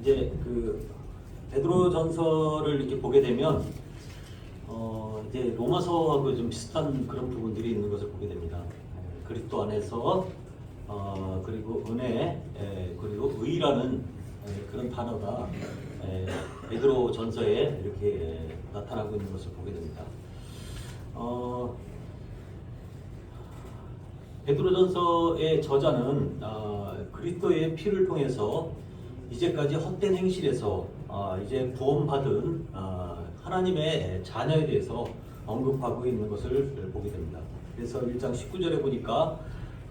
이제 그 베드로전서를 이렇게 보게 되면 이제 로마서하고 좀 비슷한 그런 부분들이 있는 것을 보게 됩니다. 그리스도 안에서 그리고 은혜 그리고 의라는 그런 단어가 베드로전서에 이렇게 나타나고 있는 것을 보게 됩니다. 베드로전서의 저자는 그리스도의 피를 통해서 이제까지 헛된 행실에서 이제 구원받은 하나님의 자녀에 대해서 언급하고 있는 것을 보게 됩니다. 그래서 1장 19절에 보니까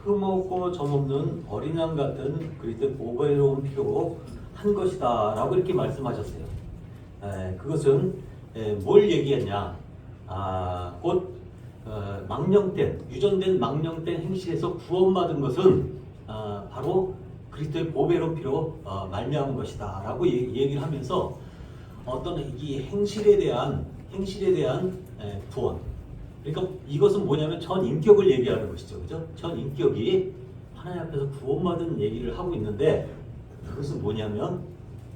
흠없고 점없는 어린 양 같은 그리스도의 보배로운 피로 한 것이다 라고 이렇게 말씀하셨어요. 그것은 뭘 얘기했냐, 곧 유전된 망령된 행실에서 구원받은 것은 바로 그리스도의 보배로운 피로 말미암은 것이다 라고 얘기를 하면서 어떤 이 행실에 대한 구원, 그러니까 이것은 뭐냐면 전 인격을 얘기하는 것이죠, 그죠? 전 인격이 하나님 앞에서 구원받은 얘기를 하고 있는데, 그것은 뭐냐면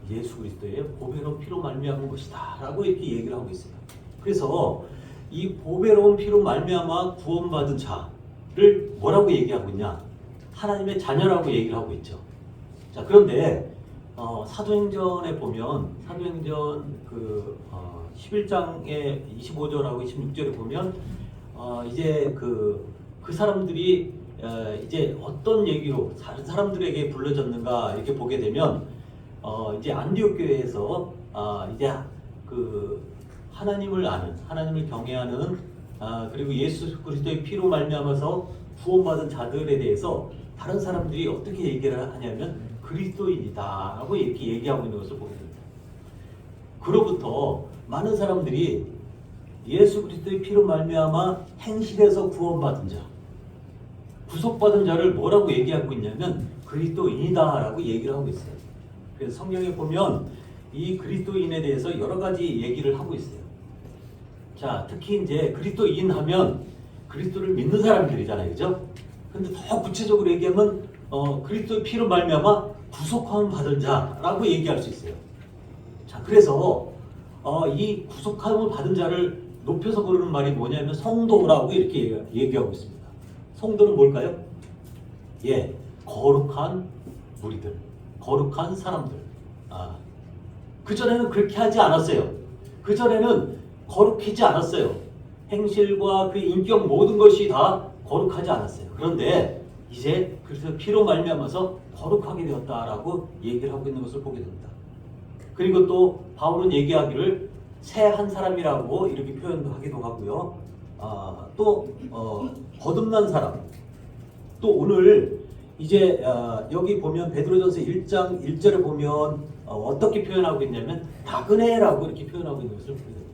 예수 그리스도의 보배로운 피로 말미암은 것이다 라고 이렇게 얘기를 하고 있어요. 그래서 이 보배로운 피로 말미암아 구원받은 자를 뭐라고 얘기하고 있냐? 하나님의 자녀라고 얘기를 하고 있죠. 자, 그런데 사도행전에 보면 사도행전 11장의 25절하고 26절에 보면 이제 그 사람들이 이제 어떤 얘기로 다른 사람들에게 불러졌는가 이렇게 보게 되면 이제 안디옥 교회에서 이제 그 하나님을 아는, 하나님을 경외하는 그리고 예수 그리스도의 피로 말미암아서 구원받은 자들에 대해서 다른 사람들이 어떻게 얘기를 하냐면 그리스도인이다 라고 이렇게 얘기하고 있는 것을 보게 됩니다. 그로부터 많은 사람들이 예수 그리스도의 피로 말미암아 행실에서 구원받은 자, 구속받은 자를 뭐라고 얘기하고 있냐면 그리스도인이다 라고 얘기를 하고 있어요. 그래서 성경에 보면 이 그리스도인에 대해서 여러 가지 얘기를 하고 있어요. 자, 특히 이제 그리스도인 하면 그리스도를 믿는 사람들이잖아요, 그죠? 근데 더 구체적으로 얘기하면 그리스도의 피로 말미암아 구속함을 받은 자라고 얘기할 수 있어요. 자, 그래서 이 구속함을 받은 자를 높여서 부르는 말이 뭐냐면 성도라고 이렇게 얘기하고 있습니다. 성도는 뭘까요? 예, 거룩한 무리들, 거룩한 사람들. 그전에는 그렇게 하지 않았어요. 그전에는 거룩하지 않았어요. 행실과 그 인격 모든 것이 다 거룩하지 않았어요. 그런데 이제 그래서 피로 말미암아서 거룩하게 되었다라고 얘기를 하고 있는 것을 보게 됩니다. 그리고 또 바울은 얘기하기를 새 한 사람이라고 이렇게 표현도 하기도 하고요. 또 거듭난 사람. 또 오늘 이제 여기 보면 베드로전서 1장 1절에 보면 어떻게 표현하고 있냐면 나그네라고 이렇게 표현하고 있는 것을 보게 됩니다.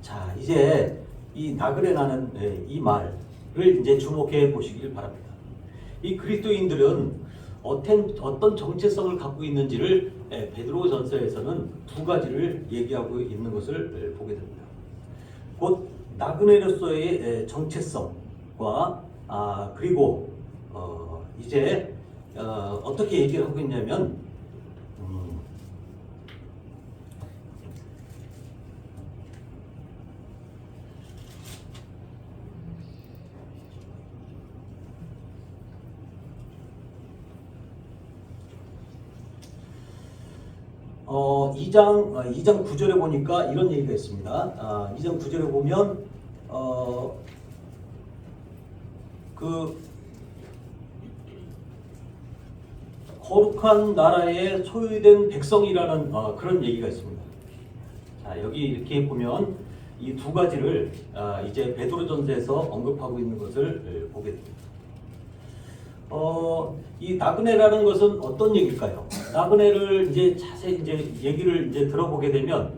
자, 이제 이 나그네라는 이 말을 이제 주목해 보시길 바랍니다. 이 그리스도인들은 어떤 정체성을 갖고 있는지를 베드로전서에서는 두 가지를 얘기하고 있는 것을 보게 됩니다. 곧 나그네로서의 정체성과 그리고 이제 어떻게 얘기를 하고 있냐면 어, 2장 9절에 보니까 이런 얘기가 있습니다. 2장 9절에 보면 거룩한 나라의 소유된 백성이라는 그런 얘기가 있습니다. 자, 여기 이렇게 보면 이 두 가지를 이제 베드로전서에서 언급하고 있는 것을 보게 됩니다. 이 나그네라는 것은 어떤 얘기일까요? 나그네를 이제 자세히 이제 얘기를 이제 들어보게 되면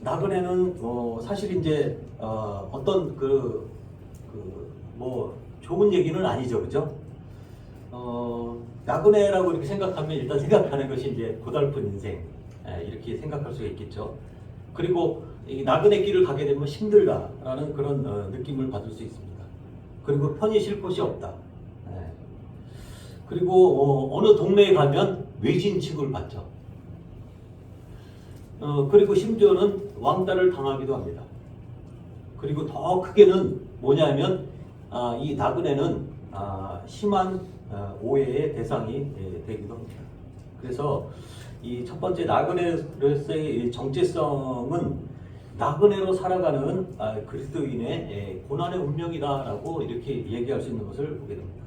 나그네는 사실 이제 어떤 뭐 좋은 얘기는 아니죠, 그죠? 나그네라고 이렇게 생각하면 일단 생각하는 것이 이제 고달픈 인생 이렇게 생각할 수가 있겠죠. 그리고 이 나그네 길을 가게 되면 힘들다라는 그런 느낌을 받을 수 있습니다. 그리고 편히 쉴 곳이 없다. 그리고 어느 동네에 가면 외진 취급을 받죠. 그리고 심지어는 왕따를 당하기도 합니다. 그리고 더 크게는 뭐냐면 이 나그네는 심한 오해의 대상이 되기도 합니다. 그래서 이 첫 번째 나그네로서의 정체성은 나그네로 살아가는 그리스도인의 고난의 운명이다라고 이렇게 얘기할 수 있는 것을 보게 됩니다.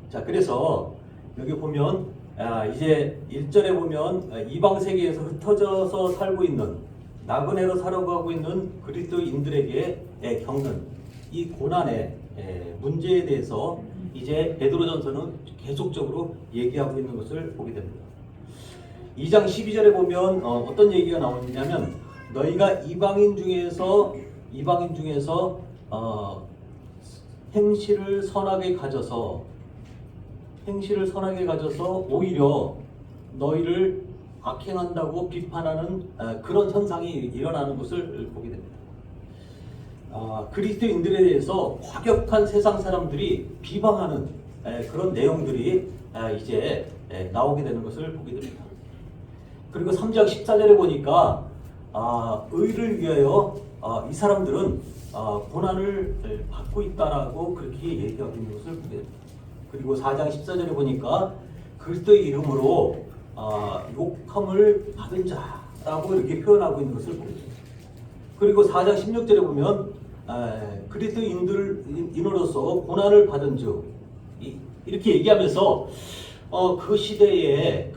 자, 그래서 여기 보면 이제 1절에 보면 이방 세계에서 흩어져서 살고 있는 나그네로 살아가고 있는 그리스도인들에게 겪는 이 고난의 문제에 대해서 이제 베드로전서는 계속적으로 얘기하고 있는 것을 보게 됩니다. 2장 12절에 보면 어떤 얘기가 나오냐면 너희가 이방인 중에서 행실을 선하게 가져서 오히려 너희를 악행한다고 비판하는 그런 현상이 일어나는 것을 보게 됩니다. 그리스도인들에 대해서 과격한 세상 사람들이 비방하는 그런 내용들이 이제 나오게 되는 것을 보게 됩니다. 그리고 3장 14절에 보니까 의를 위하여 이 사람들은 고난을 받고 있다라고 그렇게 얘기하고 있는 것을 보게 됩니다. 그리고 4장 14절에 보니까 그리스도의 이름으로 욕함을 받은 자라고 이렇게 표현하고 있는 것을 보게 됩니다. 그리고 4장 16절에 보면 그리스도인으로서 고난을 받은 즉 이렇게 얘기하면서 그 시대에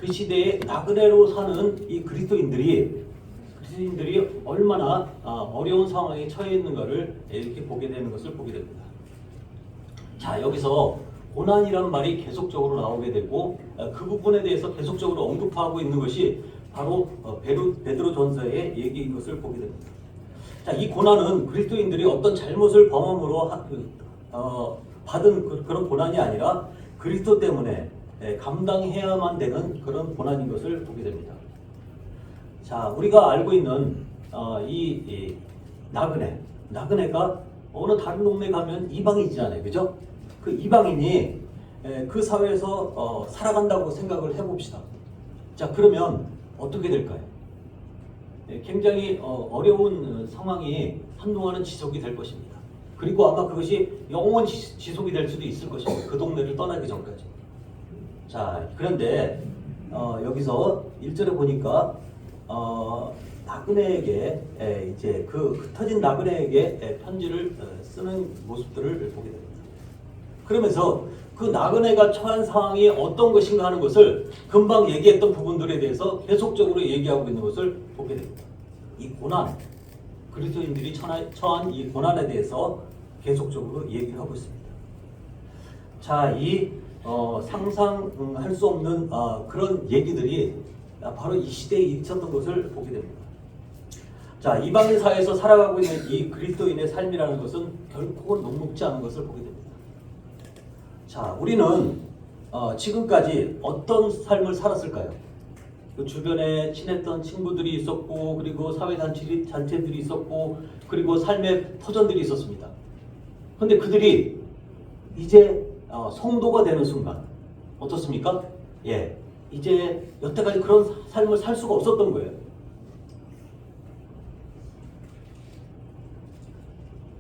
나그네로 사는 이 그리스도인들이 얼마나 어려운 상황에 처해 있는가를 이렇게 보게 되는 것을 보게 됩니다. 자, 여기서 고난이란 말이 계속적으로 나오게 되고 그 부분에 대해서 계속적으로 언급하고 있는 것이 바로 베드로전서의 얘기인 것을 보게 됩니다. 자, 이 고난은 그리스도인들이 어떤 잘못을 범함으로 받은 그런 고난이 아니라 그리스도 때문에 감당해야만 되는 그런 고난인 것을 보게 됩니다. 자, 우리가 알고 있는 이 나그네가 어느 다른 동네 가면 이방인이잖아요, 그죠? 그 이방인이 그 사회에서 살아간다고 생각을 해봅시다. 자, 그러면 어떻게 될까요? 굉장히 어려운 상황이 한동안은 지속이 될 것입니다. 그리고 아마 그것이 영원히 지속이 될 수도 있을 것입니다. 그 동네를 떠나기 전까지. 자, 그런데 여기서 1절에 보니까 나그네에게 이제 그 흩어진 나그네에게 편지를 쓰는 모습들을 보게 됩니다. 그러면서 그 나그네가 처한 상황이 어떤 것인가 하는 것을 금방 얘기했던 부분들에 대해서 계속적으로 얘기하고 있는 것을 보게 됩니다. 이 고난, 그리스도인들이 처한 이 고난에 대해서 계속적으로 얘기를 하고 있습니다. 자, 이 상상할 수 없는 그런 얘기들이 바로 이 시대에 있었던 것을 보게 됩니다. 자, 이방인 사회에서 살아가고 있는 이 그리스도인의 삶이라는 것은 결코 녹록지 않은 것을 보게 됩니다. 자, 우리는 지금까지 어떤 삶을 살았을까요? 그 주변에 친했던 친구들이 있었고, 그리고 사회단체들이 있었고, 그리고 삶의 터전들이 있었습니다. 그런데 그들이 이제 성도가 되는 순간 어떻습니까? 예, 이제 여태까지 그런 삶을 살 수가 없었던 거예요.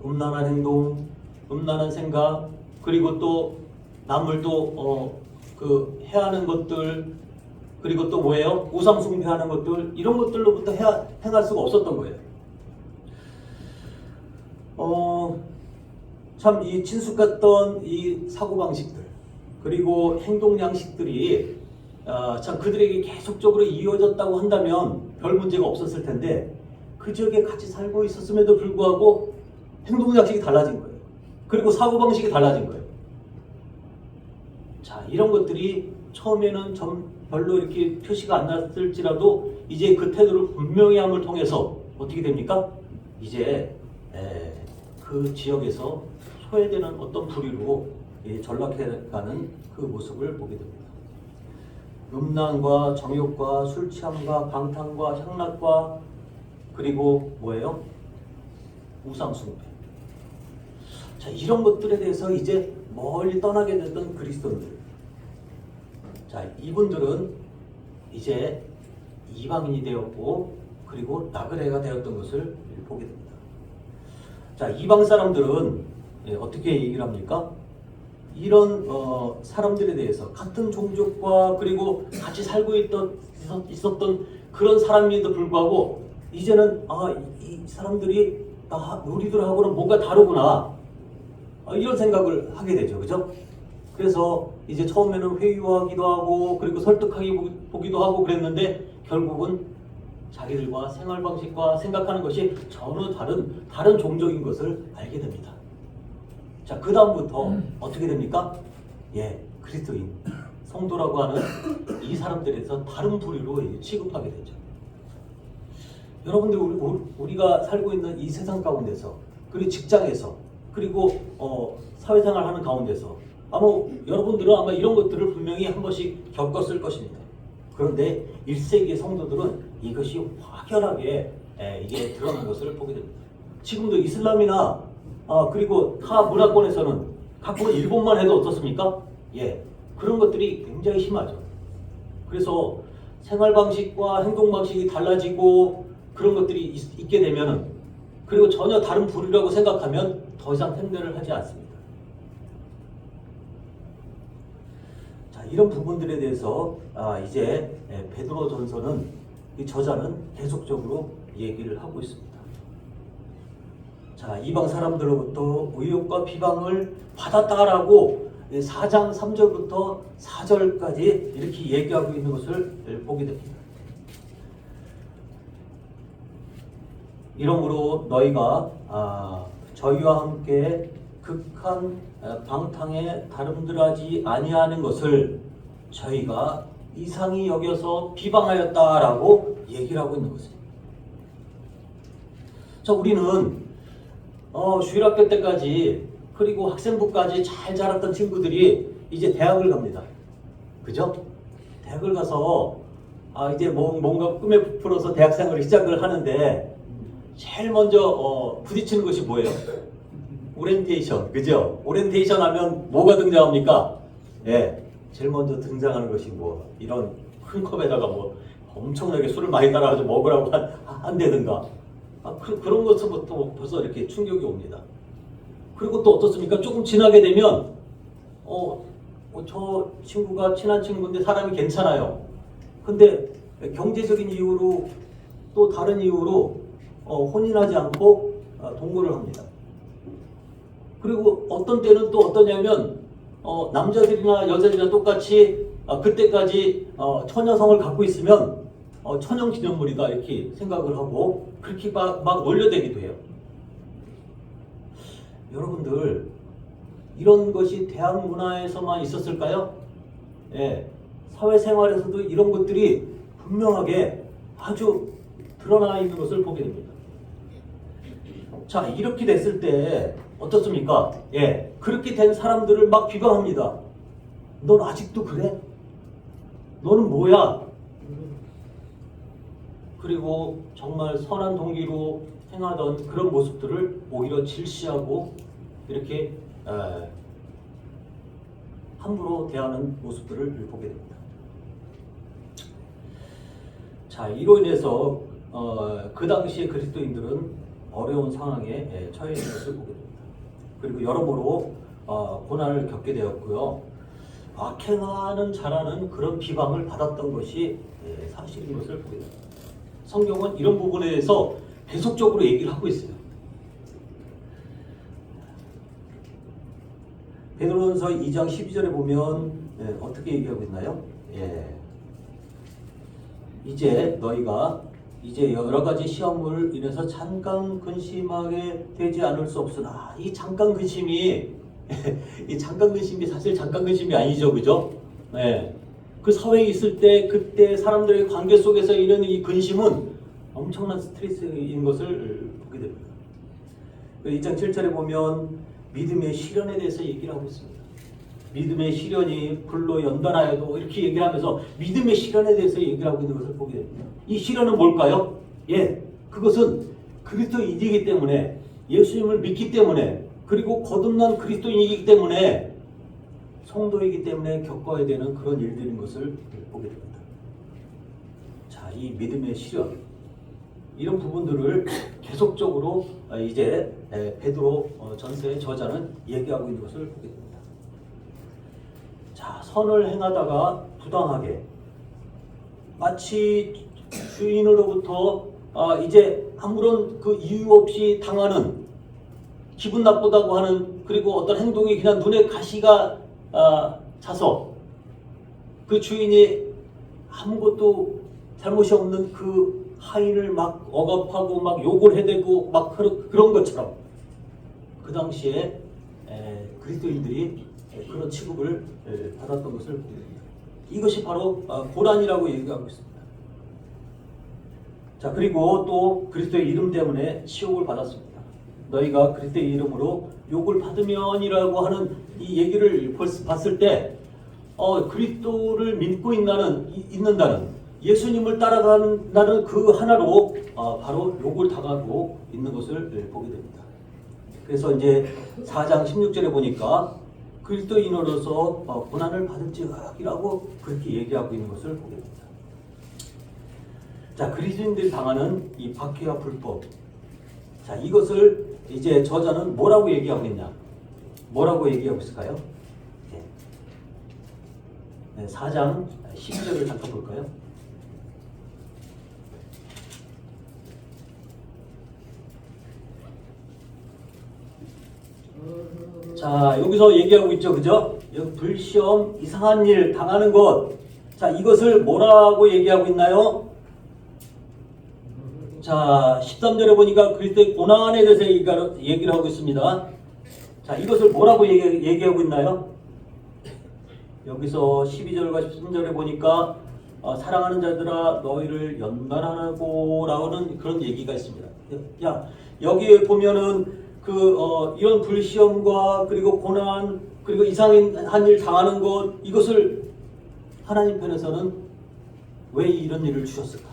음란한 행동, 음란한 생각, 그리고 또 남을 또 해하는 것들, 그리고 또 뭐예요? 우상 숭배하는 것들, 이런 것들로부터 행할 수가 없었던 거예요. 참 이 친숙 같던 이 사고방식들, 그리고 행동 양식들이 참 그들에게 계속적으로 이어졌다고 한다면 별 문제가 없었을 텐데, 그 지역에 같이 살고 있었음에도 불구하고 행동 양식이 달라진 거예요. 그리고 사고방식이 달라진 거예요. 자, 이런 것들이 처음에는 좀 별로 이렇게 표시가 안 났을지라도 이제 그 태도를 분명히 함을 통해서 어떻게 됩니까? 이제 그 지역에서 소외되는 어떤 부류로 전락해가는 그 모습을 보게 됩니다. 음란과 정욕과 술 취함과 방탕과 향락과 그리고 뭐예요? 우상 숭배. 자, 이런 것들에 대해서 이제 멀리 떠나게 됐던 그리스도인들. 자, 이분들은 이제 이방인이 되었고 그리고 나그네가 되었던 것을 보게 됩니다. 자, 이방 사람들은 어떻게 얘기를 합니까? 이런 사람들에 대해서 같은 종족과 그리고 같이 살고 있었던 그런 사람임에도 불구하고 이제는 이 사람들이 우리들하고는 뭔가 다르구나, 이런 생각을 하게 되죠. 그죠? 그래서 이제 처음에는 회유하기도 하고 그리고 설득하기도 하고 그랬는데 결국은 자기들과 생활 방식과 생각하는 것이 전혀 다른 종족인 것을 알게 됩니다. 자, 그 다음부터 어떻게 됩니까? 그리스도인, 성도라고 하는 이 사람들에서 다른 부류로 취급하게 되죠. 여러분들, 우리가 살고 있는 이 세상 가운데서, 그리고 직장에서, 그리고 사회생활 하는 가운데서 여러분들은 아마 이런 것들을 분명히 한 번씩 겪었을 것입니다. 그런데 1세기의 성도들은 이것이 확연하게 이게 드러난 것을 보게 됩니다. 지금도 이슬람이나 그리고 타 문화권에서는 가끔은 일본만 해도 어떻습니까? 그런 것들이 굉장히 심하죠. 그래서 생활 방식과 행동 방식이 달라지고 그런 것들이 있게 되면은, 그리고 전혀 다른 부류라고 생각하면 더 이상 행동을 하지 않습니다. 자, 이런 부분들에 대해서 이제 베드로전서는 이 저자는 계속적으로 얘기를 하고 있습니다. 자, 이방 사람들로부터 의혹과 비방을 받았다라고 4장 3절부터 4절까지 이렇게 얘기하고 있는 것을 보게 됩니다. 이러므로 너희가 저희와 함께 극한 방탕에 다름질하지 아니하는 것을 저희가 이상히 여겨서 비방하였다라고 얘기를 하고 있는 것입니다. 자, 우리는 주일학교 때까지 그리고 학생부까지 잘 자랐던 친구들이 이제 대학을 갑니다. 그죠? 대학을 가서 이제 뭔가 꿈에 부풀어서 대학생활을 시작을 하는데 제일 먼저 부딪히는 것이 뭐예요? 오리엔테이션, 그죠? 오리엔테이션 하면 뭐가 등장합니까? 제일 먼저 등장하는 것이 이런 큰 컵에다가 엄청나게 술을 많이 따라가지고 먹으라고 한다든가, 그런 것부터 벌써 이렇게 충격이 옵니다. 그리고 또 어떻습니까? 조금 지나게 되면 저 친구가 친한 친구인데 사람이 괜찮아요. 근데 경제적인 이유로 또 다른 이유로 혼인하지 않고 동거를 합니다. 그리고 어떤 때는 또 어떠냐면 남자들이나 여자들이나 똑같이 그때까지 처녀성을 갖고 있으면 천연 기념물이다 이렇게 생각을 하고 그렇게 막 놀려대기도 해요. 여러분들, 이런 것이 대학 문화에서만 있었을까요? 사회생활에서도 이런 것들이 분명하게 아주 드러나 있는 것을 보게 됩니다. 자, 이렇게 됐을 때 어떻습니까? 그렇게 된 사람들을 막 비방합니다. 넌 아직도 그래? 너는 뭐야? 그리고 정말 선한 동기로 행하던 그런 모습들을 오히려 질시하고 이렇게 함부로 대하는 모습들을 보게 됩니다. 자, 이로 인해서 그 당시에 그리스도인들은 어려운 상황에 처해 있는 것을 보게 됩니다. 그리고 여러모로 고난을 겪게 되었고요. 악행하는 자라는 그런 비방을 받았던 것이 사실인 것을 보게 됩니다. 성경은 이런 부분에 대해서 계속적으로 얘기를 하고 있어요. 베드로전서 2장 12절에 보면 어떻게 얘기하고 있나요? 이제 너희가 이제 여러 가지 시험을 인해서 잠깐 근심하게 되지 않을 수 없으나, 이 잠깐 근심이 이 잠깐 근심이 사실 잠깐 근심이 아니죠, 그죠? 그 사회에 있을 때 그때 사람들의 관계 속에서 이런 이 근심은 엄청난 스트레스인 것을 보게 됩니다. 2장 7절에 보면 믿음의 시련에 대해서 얘기를 하고 있습니다. 믿음의 시련이 불로 연단하여도 이렇게 얘기를 하면서 믿음의 시련에 대해서 얘기를 하고 있는 것을 보게 됩니다. 이 시련은 뭘까요? 그것은 그리스도인이기 때문에, 예수님을 믿기 때문에, 그리고 거듭난 그리스도인이기 때문에, 성도이기 때문에 겪어야 되는 그런 일들인 것을 보게 됩니다. 자, 이 믿음의 시련, 이런 부분들을 계속적으로 이제 베드로 전서의 저자는 얘기하고 있는 것을 보게 됩니다. 자, 선을 행하다가 부당하게 마치 주인으로부터 이제 아무런 그 이유 없이 당하는, 기분 나쁘다고 하는, 그리고 어떤 행동이 그냥 눈에 가시가 차서 그 주인이 아무것도 잘못이 없는 그 하인을 막 억압하고 막 욕을 해대고 막 그런 것처럼 그 당시에 그리스도인들이 그런 취급을 받았던 것을 보게 됩니다. 이것이 바로 고난이라고 얘기하고 있습니다. 자, 그리고 또 그리스도의 이름 때문에 치욕을 받았습니다. 너희가 그리스도의 이름으로 욕을 받으면이라고 하는 이 얘기를 봤을 때 그리스도를 믿고 있는다는, 예수님을 따라간다는 그 하나로 바로 욕을 당하고 있는 것을 보게 됩니다. 그래서 이제 4장 16절에 보니까 그리스도인으로서 고난을 받을지라고 그렇게 얘기하고 있는 것을 보게 됩니다. 자, 그리스도인들이 당하는 이 박해와 불법. 자, 이것을 이제 저자는 뭐라고 얘기하고 있냐? 뭐라고 얘기하고 있을까요? 네, 4장 12절을 잠깐 볼까요? 자, 여기서 얘기하고 있죠, 그죠? 여기 불시험, 이상한 일 당하는 것. 자, 이것을 뭐라고 얘기하고 있나요? 자, 13절에 보니까 그리스도의 고난에 대해서 얘기를 하고 있습니다. 자, 이것을 뭐라고 얘기하고 있나요? 여기서 12절과 13절에 보니까 사랑하는 자들아 너희를 연단하고 라는 그런 얘기가 있습니다. 야, 여기에 보면은 이런 불시험과 그리고 고난, 그리고 이상한 일 당하는 것, 이것을 하나님 편에서는 왜 이런 일을 주셨을까?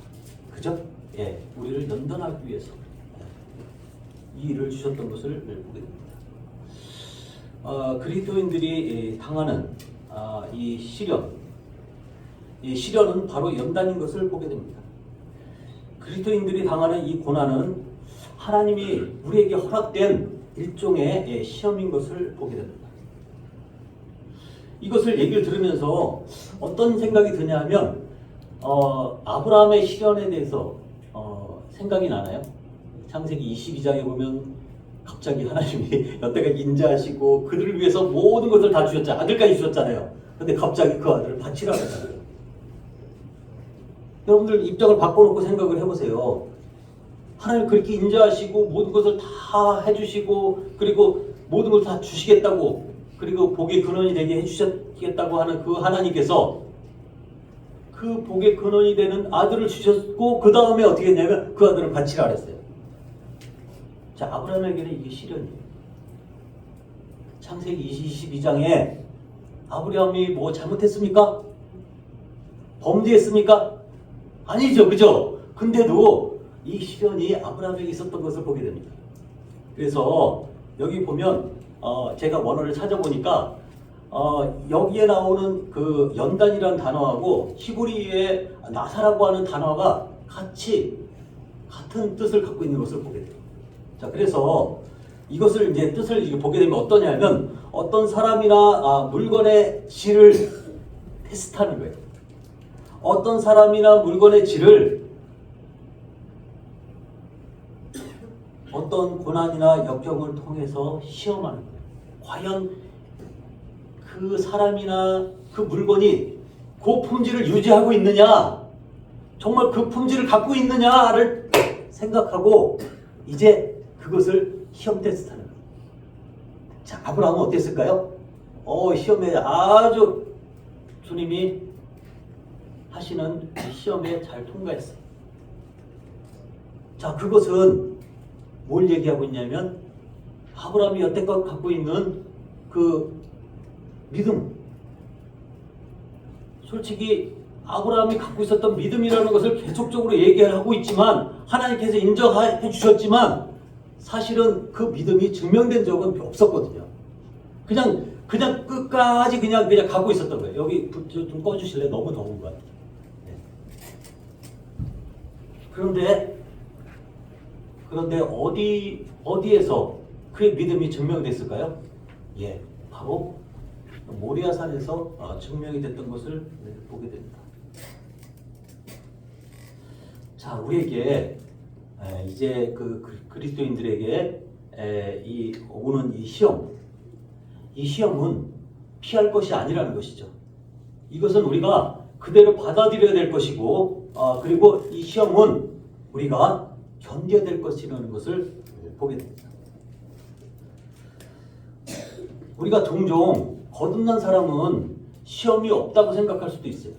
그죠? 예, 우리를 연단하기 위해서 이 일을 주셨던 것을 보게 됩니다. 그리스도인들이 당하는 이 시련은 바로 연단인 것을 보게 됩니다. 그리스도인들이 당하는 이 고난은 하나님이 우리에게 허락된 일종의 시험인 것을 보게 됩니다. 이것을 얘기를 들으면서 어떤 생각이 드냐면 아브라함의 시련에 대해서 생각이 나나요? 창세기 22장에 보면 갑자기 하나님이 여태가 인자하시고 그들을 위해서 모든 것을 다 주셨잖아요. 아들까지 주셨잖아요. 근데 갑자기 그 아들을 바치라고 했잖아요. 여러분들 입장을 바꿔놓고 생각을 해보세요. 하나님 그렇게 인자하시고 모든 것을 다 해주시고 그리고 모든 것을 다 주시겠다고, 그리고 복의 근원이 되게 해주시겠다고 하는 그 하나님께서 그 복의 근원이 되는 아들을 주셨고 그 다음에 어떻게 했냐면 그 아들을 바치라 그랬어요. 자, 아브라함에게는 이게 시련이에요. 창세기 22장에 아브라함이 뭐 잘못했습니까? 범죄했습니까? 아니죠, 그죠? 근데도 이 시련이 아브라함에게 있었던 것을 보게 됩니다. 그래서 여기 보면 제가 원어를 찾아보니까 여기에 나오는 그 연단이라는 단어하고 히브리어의 나사라고 하는 단어가 같은 뜻을 갖고 있는 것을 보게 돼요. 자, 그래서 이것을 이제 뜻을 보게 되면 어떠냐면 어떤 사람이나 물건의 질을 테스트하는 거예요. 어떤 사람이나 물건의 질을 어떤 고난이나 역경을 통해서 시험하는 거예요. 과연 그 사람이나 그 물건이 그 품질을 유지하고 있느냐, 정말 그 품질을 갖고 있느냐를 생각하고 이제 그것을 시험 테스트하는 거예요. 자, 아브라함은 어땠을까요? 시험에 아주 주님이 하시는 시험에 잘 통과했어요. 자, 그것은 뭘 얘기하고 있냐면 아브라함이 여태껏 갖고 있는 그 믿음, 솔직히 아브라함이 갖고 있었던 믿음이라는 것을 계속적으로 얘기하고 있지만 하나님께서 인정해 주셨지만 사실은 그 믿음이 증명된 적은 없었거든요. 그냥 끝까지 그냥 갖고 있었던 거예요. 여기 좀 꺼주실래요? 너무 더운 것 같아요. 네. 그런데 그런데 어디에서 그의 믿음이 증명됐을까요? 예, 바로 모리아산에서 증명이 됐던 것을 보게 됩니다. 자, 우리에게 이제 그 그리스도인들에게 오는 이 시험은 피할 것이 아니라는 것이죠. 이것은 우리가 그대로 받아들여야 될 것이고, 그리고 이 시험은 우리가 견뎌야 될 것이라는 것을 보게 됩니다. 우리가 종종 거듭난 사람은 시험이 없다고 생각할 수도 있어요.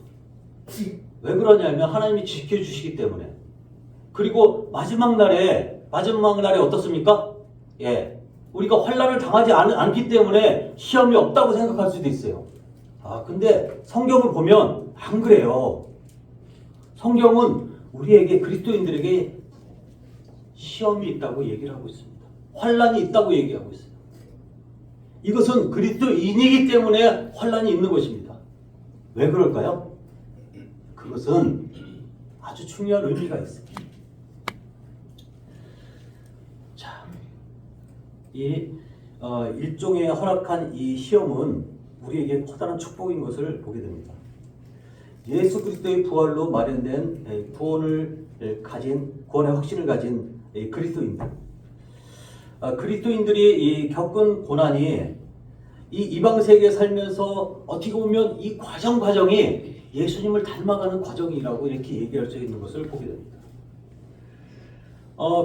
왜 그러냐면 하나님이 지켜주시기 때문에. 그리고 마지막 날에 어떻습니까? 예, 우리가 환난을 당하지 않기 때문에 시험이 없다고 생각할 수도 있어요. 근데 성경을 보면 안 그래요. 성경은 우리에게, 그리스도인들에게 시험이 있다고 얘기를 하고 있습니다. 환난이 있다고 얘기하고 있어요. 이것은 그리스도인이기 때문에 환난이 있는 것입니다. 왜 그럴까요? 그것은 아주 중요한 의미가 있습니다. 자, 일종의 허락한 이 시험은 우리에게 커다란 축복인 것을 보게 됩니다. 예수 그리스도의 부활로 마련된 구원의 확신을 가진 그리스도인들. 그리스도인들이 겪은 고난이 이 이방 세계에 살면서 어떻게 보면 이 과정이 예수님을 닮아가는 과정이라고 이렇게 얘기할 수 있는 것을 보게 됩니다.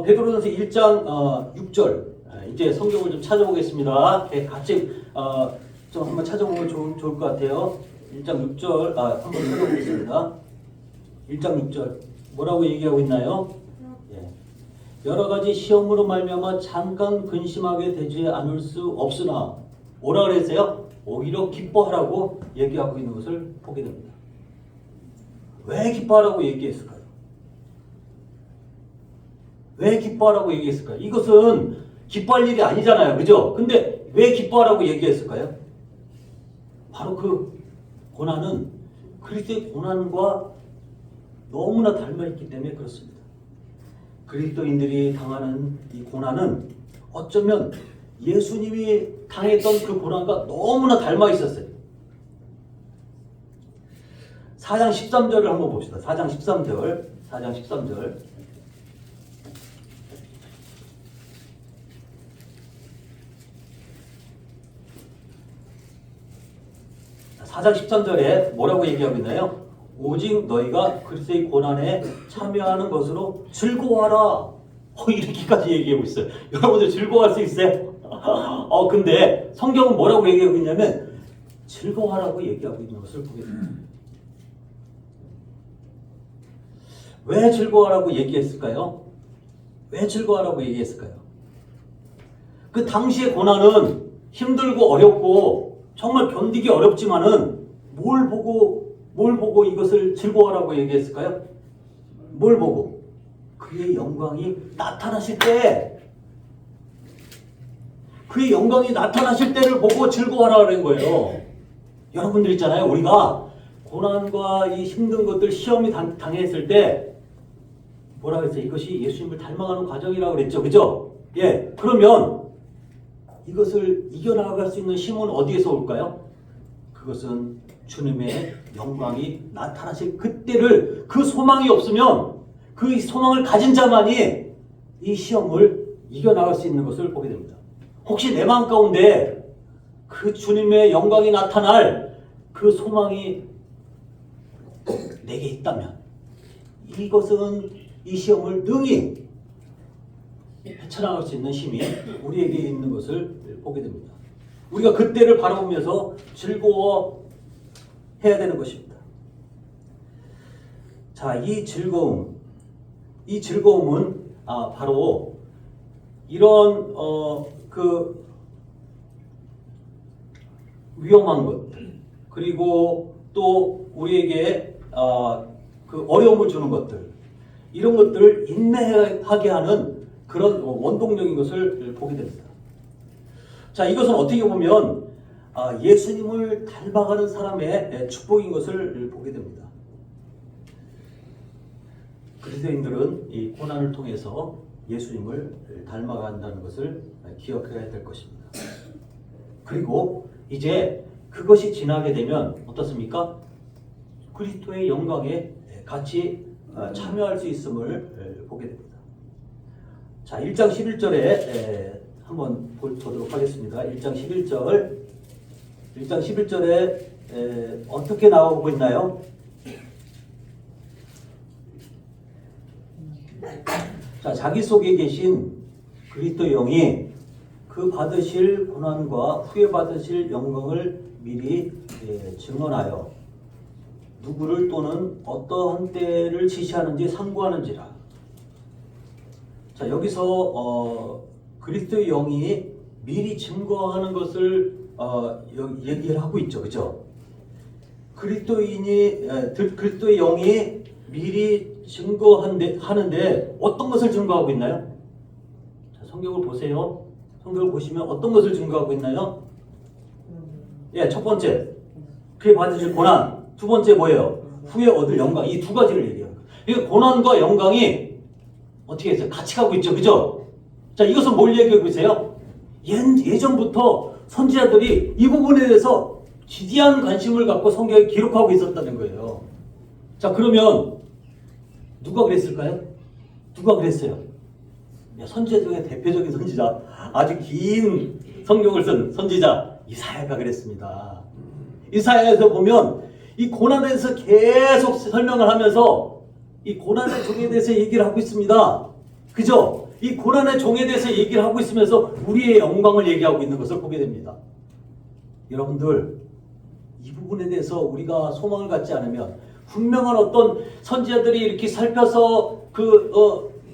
베드로전서 1장 6절, 이제 성경을 좀 찾아보겠습니다. 같이 좀 한번 찾아보면 좋을 것 같아요. 1장 6절 한번 찾아보겠습니다. 1장 6절 뭐라고 얘기하고 있나요? 여러 가지 시험으로 말미암아 잠깐 근심하게 되지 않을 수 없으나 뭐라 그랬어요? 오히려 기뻐하라고 얘기하고 있는 것을 보게 됩니다. 왜 기뻐하라고 얘기했을까요? 왜 기뻐하라고 얘기했을까요? 이것은 기뻐할 일이 아니잖아요. 그죠? 근데 왜 기뻐하라고 얘기했을까요? 바로 그 고난은 그리스도의 고난과 너무나 닮아있기 때문에 그렇습니다. 그리스도인들이 당하는 이 고난은 어쩌면 예수님이 당했던 그 고난과 너무나 닮아 있었어요. 4장 13절을 한번 봅시다. 4장 13절. 4장 13절에 뭐라고 얘기하고 있나요? 오직 너희가 그리스도의 고난에 참여하는 것으로 즐거워하라. 이렇게까지 얘기하고 있어요. 여러분들 즐거워할 수 있어요? 근데 성경은 뭐라고 얘기하고 있냐면 즐거워하라고 얘기하고 있는 것을 보게 됩니다. 왜 즐거워하라고 얘기했을까요? 왜 즐거워하라고 얘기했을까요? 그 당시의 고난은 힘들고 어렵고 정말 견디기 어렵지만은 뭘 보고 이것을 즐거워하라고 얘기했을까요? 뭘 보고? 그의 영광이 나타나실 때, 그의 영광이 나타나실 때를 보고 즐거워하라는 거예요. 여러분들 있잖아요. 우리가 고난과 이 힘든 것들, 시험이 당했을 때 뭐라고 했어요? 이것이 예수님을 닮아가는 과정이라고 그랬죠. 그죠? 예. 그러면 이것을 이겨나갈 수 있는 힘은 어디에서 올까요? 그것은 주님의 영광이 나타나실 그때를, 그 소망이 없으면 그 소망을 가진 자만이 이 시험을 이겨나갈 수 있는 것을 보게 됩니다. 혹시 내 마음 가운데 그 주님의 영광이 나타날 그 소망이 내게 있다면 이것은 이 시험을 능히 헤쳐나갈 수 있는 힘이 우리에게 있는 것을 보게 됩니다. 우리가 그때를 바라보면서 즐거워해야 되는 것입니다. 자, 이 즐거움은 바로 이런 그 위험한 것들, 그리고 또 우리에게 그 어려움을 주는 것들, 이런 것들을 인내하게 하는 그런 원동력인 것을 보게 됩니다. 자, 이것은 어떻게 보면 예수님을 닮아가는 사람의 축복인 것을 보게 됩니다. 그리스도인들은 이 고난을 통해서 예수님을 닮아간다는 것을 기억해야 될 것입니다. 그리고 이제 그것이 지나게 되면 어떻습니까? 그리스도의 영광에 같이 참여할 수 있음을 보게 됩니다. 자, 1장 11절에 한번 보도록 하겠습니다. 1장 11절에 어떻게 나오고 있나요? 자, 자기 속에 계신 그리스도의 영이 그 받으실 고난과 후에 받으실 영광을 미리 증언하여 누구를 또는 어떠한 때를 지시하는지 상고하는지라. 자, 여기서 그리스도의 영이 미리 증거하는 것을 얘기를 하고 있죠, 그죠? 그리스도의 영이 미리 증거하는데 어떤 것을 증거하고 있나요? 자, 성경을 보세요. 성경을 보시면 어떤 것을 증거하고 있나요? 예, 첫 번째, 그에 받으실 고난. 두 번째 뭐예요? 후에 얻을 영광. 이 두 가지를 얘기해요. 그러니까 고난과 영광이 어떻게 해서 같이 가고 있죠, 그죠? 자, 이것은 뭘 얘기하고 있어요? 예전부터 선지자들이 이 부분에 대해서 지대한 관심을 갖고 성경에 기록하고 있었다는 거예요. 자, 그러면 누가 그랬을까요? 누가 그랬어요? 선지자 중에 대표적인 선지자, 아주 긴 성경을 쓴 선지자 이사야가 그랬습니다. 이사야에서 보면 이 고난에 대해서 계속 설명을 하면서 이 고난의 종에 대해서 얘기를 하고 있습니다. 그죠? 이 고난의 종에 대해서 얘기를 하고 있으면서 우리의 영광을 얘기하고 있는 것을 보게 됩니다. 여러분들, 이 부분에 대해서 우리가 소망을 갖지 않으면 분명한 어떤 선지자들이 이렇게 살펴서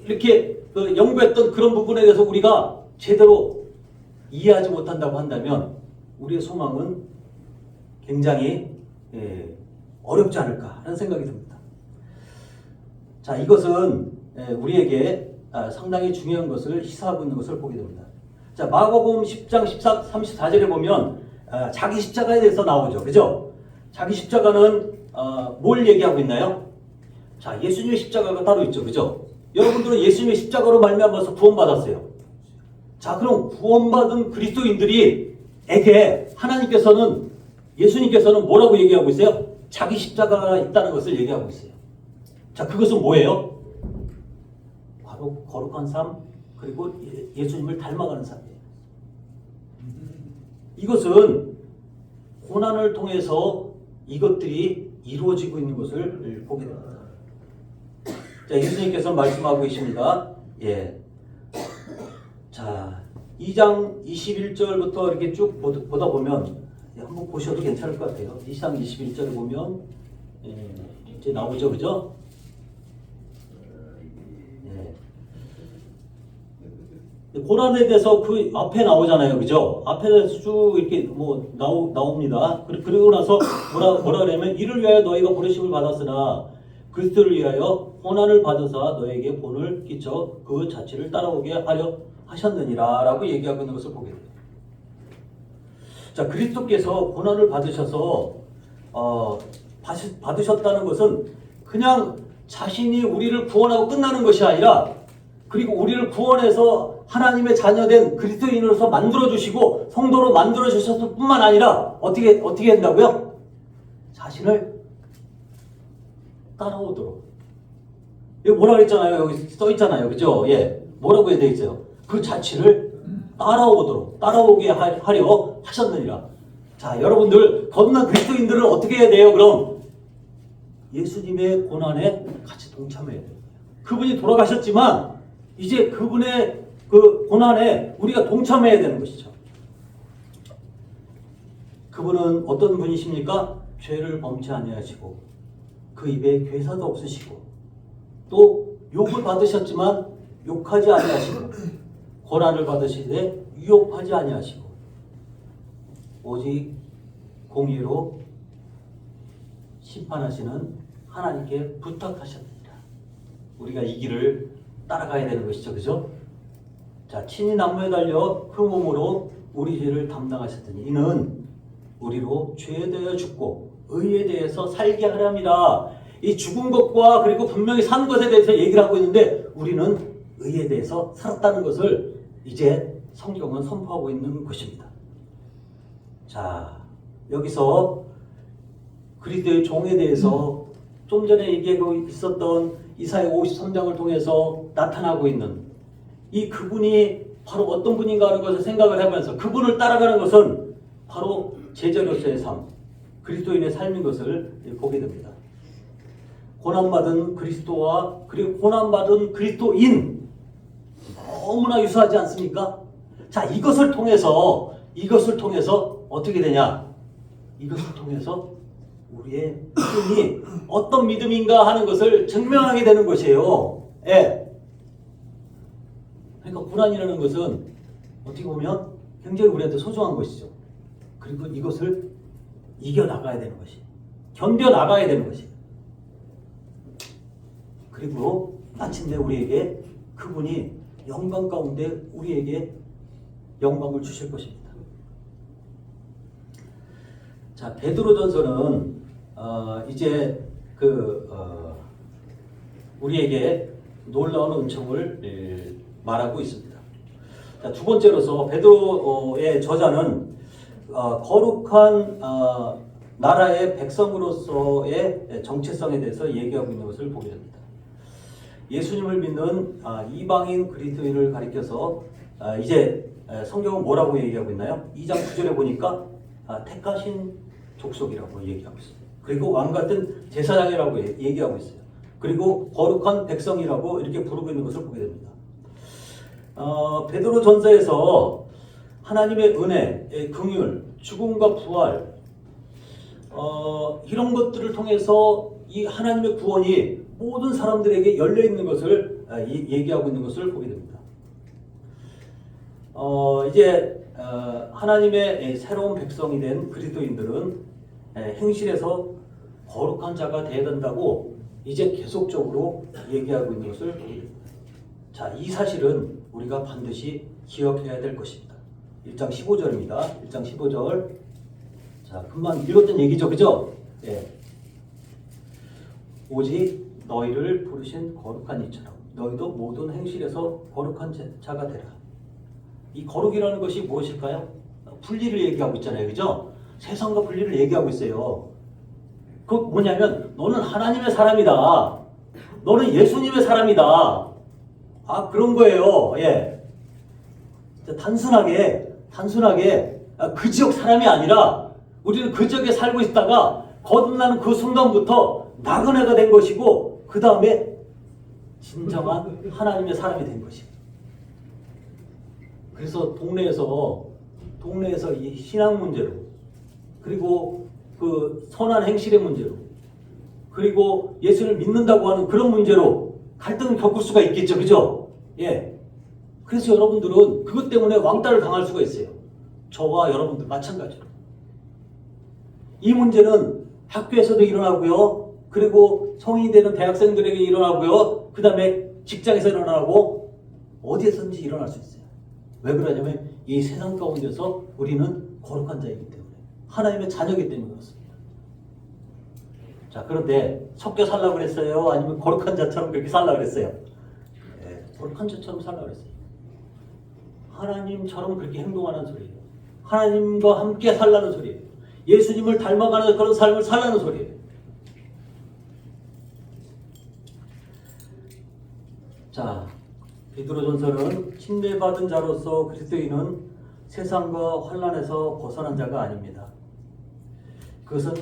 이렇게 연구했던 그런 부분에 대해서 우리가 제대로 이해하지 못한다고 한다면 우리의 소망은 굉장히 어렵지 않을까 하는 생각이 듭니다. 자, 이것은 우리에게 상당히 중요한 것을 시사하고 있는 것을 보게 됩니다. 자, 마가복음 10장 34절에 보면 자기 십자가에 대해서 나오죠. 그죠? 자기 십자가는 뭘 얘기하고 있나요? 자, 예수님의 십자가가 따로 있죠. 그죠? 여러분들은 예수님의 십자가로 말미암아서 구원받았어요. 자, 그럼 구원받은 그리스도인들에게 예수님께서는 뭐라고 얘기하고 있어요? 자기 십자가가 있다는 것을 얘기하고 있어요. 자, 그것은 뭐예요? 바로 거룩한 삶, 그리고 예수님을 닮아가는 삶이에요. 이것은 고난을 통해서 이것들이 이루어지고 있는 것을 보게 됩니다. 자, 예수님께서 말씀하고 계십니다. 예. 자, 2장 21절부터 이렇게 쭉 보다 보면 한번 보셔도 괜찮을 것 같아요. 2장 21절에 보면 이제 나오죠, 그죠? 고난에 대해서 그 앞에 나오잖아요, 그죠? 앞에서 쭉 이렇게 나옵니다. 그리고 나서 뭐라 그러면 이를 위하여 너희가 부르심을 받았으나 그리스도를 위하여 고난을 받으사 너에게 본을 끼쳐 그 자취를 따라오게 하려 하셨느니라 라고 얘기하고 있는 것을 보게 됩니다. 자, 그리스도께서 고난을 받으셔서 받으셨다는 것은 그냥 자신이 우리를 구원하고 끝나는 것이 아니라, 그리고 우리를 구원해서 하나님의 자녀된 그리스도인으로서 만들어주시고 성도로 만들어주셨을 뿐만 아니라 어떻게 한다고요? 자신을 따라오도록. 여기 뭐라 그랬잖아요. 여기 써 있잖아요. 그죠? 예. 뭐라고 해야 되겠어요? 그 자취를 따라오게 하려 하셨느니라. 자, 여러분들, 거듭난 그리스도인들은 어떻게 해야 돼요? 그럼 예수님의 고난에 같이 동참해야 돼요. 그분이 돌아가셨지만 이제 그분의 그 고난에 우리가 동참해야 되는 것이죠. 그분은 어떤 분이십니까? 죄를 범치 아니하시고 그 입에 괴사도 없으시고 또 욕을 받으셨지만 욕하지 아니하시고 고난을 받으시되 위협하지 아니하시고 오직 공의로 심판하시는 하나님께 부탁하셨습니다. 우리가 이 길을 따라가야 되는 것이죠. 그죠? 자, 친히 나무에 달려 그 몸으로 우리 죄를 담당하셨더니 이는 우리로 죄에 대하여 죽고 의에 대해서 살게 하려 함이라. 이 죽은 것과 그리고 분명히 산 것에 대해서 얘기를 하고 있는데 우리는 의에 대해서 살았다는 것을 이제 성경은 선포하고 있는 것입니다. 자, 여기서 그리스도의 종에 대해서 좀 전에 얘기하고 있었던 이사야 53장을 통해서 나타나고 있는 이 그분이 바로 어떤 분인가 하는 것을 생각을 해보면서 그분을 따라가는 것은 바로 제자로서의 삶, 그리스도인의 삶인 것을 보게 됩니다. 고난받은 그리스도와 그리고 고난받은 그리스도인 너무나 유사하지 않습니까? 자, 이것을 통해서 어떻게 되냐? 이것을 통해서 우리의 믿음이 어떤 믿음인가 하는 것을 증명하게 되는 것이에요. 예. 그러니까 고난이라는 것은 어떻게 보면 굉장히 우리한테 소중한 것이죠. 그리고 이것을 이겨나가야 되는 것이, 견뎌나가야 되는 것이. 그리고 마침내 우리에게 그분이 영광 가운데 우리에게 영광을 주실 것입니다. 자, 베드로전서는 이제 우리에게 놀라운 은총을 말하고 있습니다. 자, 두 번째로서 베드로의 저자는 거룩한 나라의 백성으로서의 정체성에 대해서 얘기하고 있는 것을 보게 됩니다. 예수님을 믿는 이방인 그리스도인을 가리켜서 이제 성경은 뭐라고 얘기하고 있나요? 2장 9절에 보니까 택하신 족속이라고 얘기하고 있어요. 그리고 왕같은 제사장이라고 얘기하고 있어요. 그리고 거룩한 백성이라고 이렇게 부르고 있는 것을 보게 됩니다. 베드로 전서에서 하나님의 은혜, 긍휼, 죽음과 부활 이런 것들을 통해서 이 하나님의 구원이 모든 사람들에게 열려 있는 것을 얘기하고 있는 것을 보게 됩니다. 이제 하나님의 새로운 백성이 된 그리스도인들은 행실에서 거룩한 자가 되어야 된다고 이제 계속적으로 얘기하고 있는 것을 보게 됩니다. 자, 이 사실은 우리가 반드시 기억해야 될 것입니다. 1장 15절입니다. 1장 15절. 자, 금방 읽었던 얘기죠, 그죠? 예. 오직 너희를 부르신 거룩한 이처럼 너희도 모든 행실에서 거룩한 자가 되라. 이 거룩이라는 것이 무엇일까요? 분리를 얘기하고 있잖아요, 그죠? 세상과 분리를 얘기하고 있어요. 그 뭐냐면 너는 하나님의 사람이다. 너는 예수님의 사람이다. 그런 거예요. 예. 단순하게 그 지역 사람이 아니라 우리는 그 지역에 살고 있다가 거듭나는 그 순간부터 나그네가 된 것이고 그 다음에 진정한 하나님의 사람이 된 것이에요. 그래서 동네에서 이 신앙 문제로 그리고 그 선한 행실의 문제로 그리고 예수를 믿는다고 하는 그런 문제로 갈등을 겪을 수가 있겠죠, 그죠? 예. 그래서 여러분들은 그것 때문에 왕따를 당할 수가 있어요. 저와 여러분들 마찬가지로. 이 문제는 학교에서도 일어나고요. 그리고 성인이 되는 대학생들에게 일어나고요. 그 다음에 직장에서 일어나고 어디에서든지 일어날 수 있어요. 왜 그러냐면 이 세상 가운데서 우리는 거룩한 자이기 때문에 하나님의 자녀이기 때문에 그렇습니다. 자, 그런데 섞여 살라고 그랬어요? 아니면 거룩한 자처럼 그렇게 살라고 그랬어요? 네, 거룩한 자처럼 살라고 그랬어요. 하나님처럼 그렇게 행동하는 소리예요. 하나님과 함께 살라는 소리예요. 예수님을 닮아가는 그런 삶을 살라는 소리예요. 자, 베드로전서는 침례받은 자로서 그리스도인은 세상과 환난에서 벗어난 자가 아닙니다. 그것은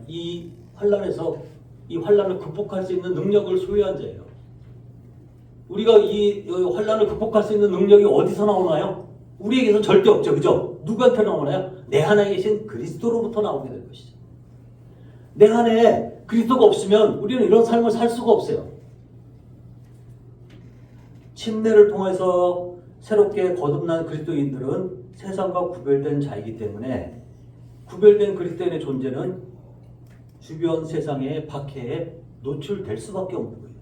이 환난을 극복할 수 있는 능력을 소유한 자예요. 우리가 이 환난을 극복할 수 있는 능력이 어디서 나오나요? 우리에게서는 절대 없죠, 그죠? 누구한테 나오나요? 내 안에 계신 그리스도로부터 나오게 될 것이죠. 내 안에 그리스도가 없으면 우리는 이런 삶을 살 수가 없어요. 침례를 통해서 새롭게 거듭난 그리스도인들은 세상과 구별된 자이기 때문에 구별된 그리스도인의 존재는 주변 세상의 박해에 노출될 수밖에 없는 거예요.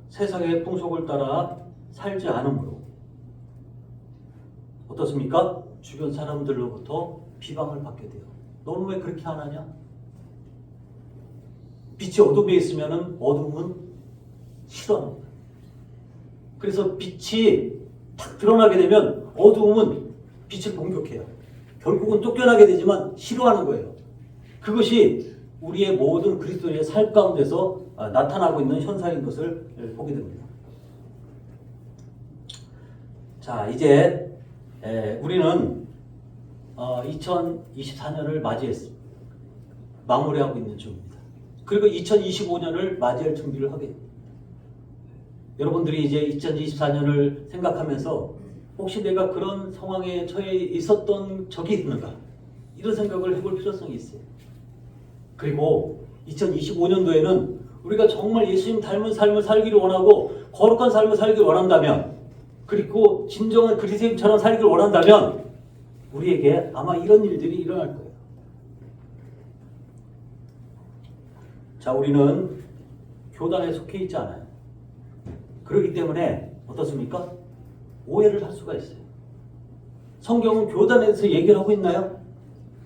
세상의 풍속을 따라 살지 않으므로 어떻습니까? 주변 사람들로부터 비방을 받게 돼요. 너는 왜 그렇게 안 하냐? 빛이 어둠에 있으면 어둠은 싫어하는 거예요. 그래서 빛이 탁 드러나게 되면 어두움은 빛을 공격해요. 결국은 쫓겨나게 되지만 싫어하는 거예요. 그것이 우리의 모든 그리스도인의 삶 가운데서 나타나고 있는 현상인 것을 보게 됩니다. 자, 이제 우리는 2024년을 맞이했습니다. 마무리하고 있는 중입니다. 그리고 2025년을 맞이할 준비를 하게 됩니다. 여러분들이 이제 2024년을 생각하면서 혹시 내가 그런 상황에 처해 있었던 적이 있는가? 이런 생각을 해볼 필요성이 있어요. 그리고 2025년도에는 우리가 정말 예수님 닮은 삶을 살기를 원하고 거룩한 삶을 살기를 원한다면, 그리고 진정한 그리스도인처럼 살기를 원한다면 우리에게 아마 이런 일들이 일어날 거예요. 자, 우리는 교단에 속해 있지 않아요. 그렇기 때문에 어떻습니까? 오해를 할 수가 있어요. 성경은 교단에서 얘기를 하고 있나요?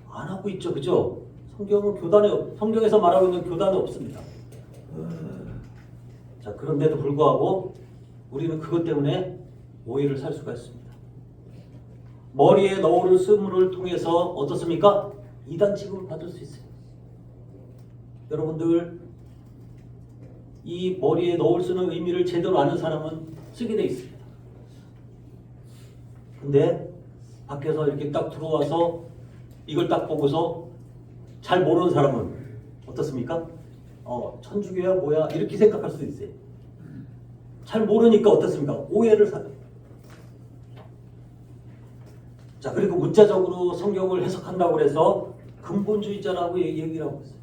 안 하고 있죠. 그죠? 성경에서 말하고 있는 교단은 없습니다. 자, 그런데도 불구하고 우리는 그것 때문에 오해를 살 수가 있습니다. 머리에 너울을 쓰므를 통해서 어떻습니까? 이단 취급을 받을 수 있어요. 여러분들, 이 머리에 너울 쓰는 의미를 제대로 아는 사람은 쓰게 돼 있습니다. 근데 밖에서 이렇게 딱 들어와서 이걸 딱 보고서 잘 모르는 사람은 어떻습니까? 천주교야 뭐야 이렇게 생각할 수도 있어요. 잘 모르니까 어떻습니까? 오해를 사요. 자, 그리고 문자적으로 성경을 해석한다고 해서 근본주의자라고 얘기를 하고 있어요.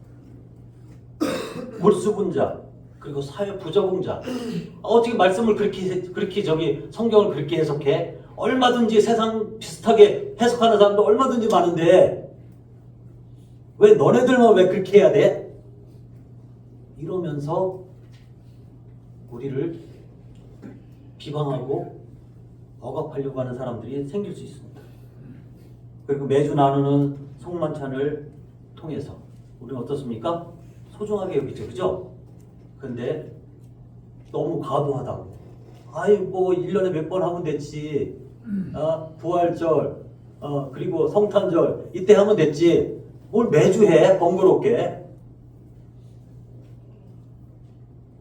물수분자, 그리고 사회 부적응자. 어떻게 말씀을 그렇게 성경을 그렇게 해석해? 얼마든지 세상 비슷하게 해석하는 사람도 얼마든지 많은데 왜 너네들만 왜 그렇게 해야 돼? 이러면서 우리를 비방하고 억압하려고 하는 사람들이 생길 수 있습니다. 그리고 매주 나누는 송만찬을 통해서 우리는 어떻습니까? 소중하게 여기죠. 그죠? 근데 너무 과도하다고. 아이 뭐 1년에 몇 번 하면 됐지. 부활절, 그리고 성탄절 이때 하면 됐지. 뭘 매주 해? 번거롭게.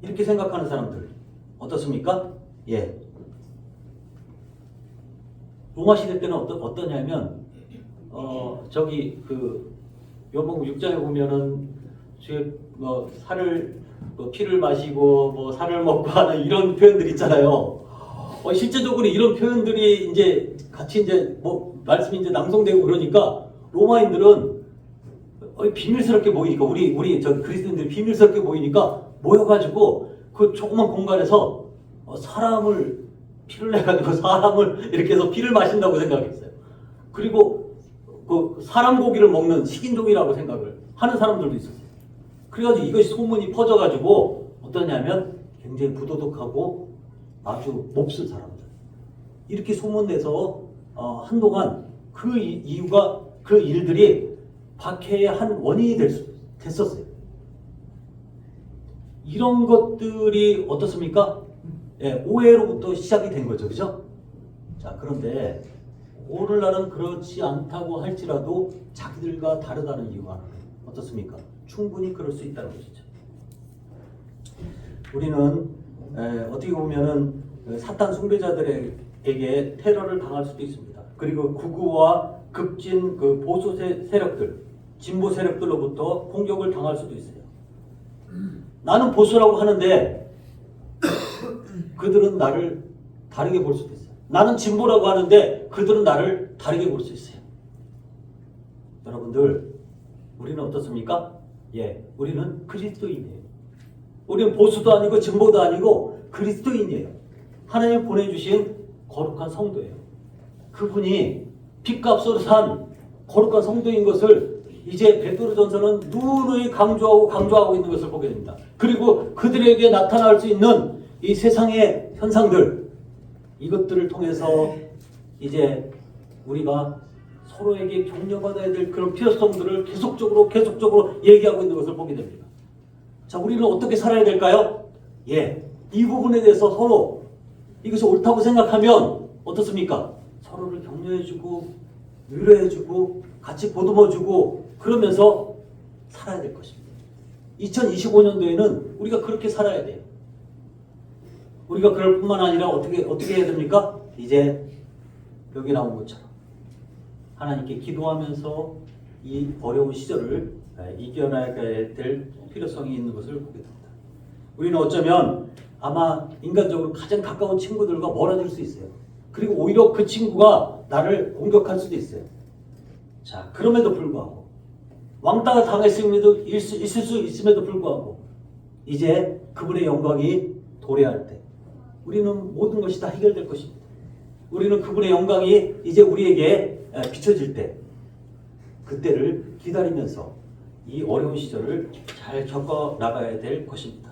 이렇게 생각하는 사람들 어떻습니까? 예. 로마 시대 때는 어떠냐면 요한복음 6장에 보면은 피를 마시고 살을 먹고 하는 이런 표현들 있잖아요. 실제적으로 이런 표현들이 이제 같이 말씀이 이제 낭송되고 그러니까 로마인들은 비밀스럽게 모이니까 우리 그리스도인들이 비밀스럽게 모이니까 모여가지고 그 조그만 공간에서 피를 내가지고 사람을 이렇게 해서 피를 마신다고 생각했어요. 그리고 그 사람 고기를 먹는 식인종이라고 생각을 하는 사람들도 있었어요. 그래가지고 이것이 소문이 퍼져가지고 어떠냐면 굉장히 부도덕하고 아주 몹쓸 사람들 이렇게 소문내서 한동안 그 이유가 그 일들이 박해의 한 원인이 됐었어요. 이런 것들이 어떻습니까? 예, 오해로부터 시작이 된 거죠. 그죠? 자, 그런데 오늘날은 그렇지 않다고 할지라도 자기들과 다르다는 이유가 어떻습니까? 충분히 그럴 수 있다는 것이죠. 우리는 어떻게 보면은 사탄 숭배자들에게 테러를 당할 수도 있습니다. 그리고 극우와 급진 보수 세력들, 진보 세력들로부터 공격을 당할 수도 있어요. 나는 보수라고 하는데 그들은 나를 다르게 볼 수도 있어요. 나는 진보라고 하는데 그들은 나를 다르게 볼 수 있어요. 여러분들, 우리는 어떻습니까? 예, 우리는 그리스도인이에요. 우리는 보수도 아니고 진보도 아니고 그리스도인이에요. 하나님 보내주신 거룩한 성도예요. 그분이 핏값으로 산 거룩한 성도인 것을 이제 베드로전서는 누누이 강조하고 있는 것을 보게 됩니다. 그리고 그들에게 나타날 수 있는 이 세상의 현상들, 이것들을 통해서 이제 우리가 서로에게 격려받아야 될 그런 필요성들을 계속적으로 얘기하고 있는 것을 보게 됩니다. 자, 우리는 어떻게 살아야 될까요? 예, 이 부분에 대해서 서로 이것이 옳다고 생각하면 어떻습니까? 서로를 격려해주고 위로해주고 같이 보듬어주고 그러면서 살아야 될 것입니다. 2025년도에는 우리가 그렇게 살아야 돼요. 우리가 그럴 뿐만 아니라 어떻게 해야 됩니까? 이제 여기 나온 것처럼 하나님께 기도하면서 이 어려운 시절을 이겨나가야 될 필요성이 있는 것을 보게 됩니다. 우리는 어쩌면 아마 인간적으로 가장 가까운 친구들과 멀어질 수 있어요. 그리고 오히려 그 친구가 나를 공격할 수도 있어요. 자, 그럼에도 불구하고 왕따가 있을 수 있음에도 불구하고 이제 그분의 영광이 도래할 때 우리는 모든 것이 다 해결될 것입니다. 우리는 그분의 영광이 이제 우리에게 비춰질 때 그때를 기다리면서 이 어려운 시절을 잘 겪어 나가야 될 것입니다.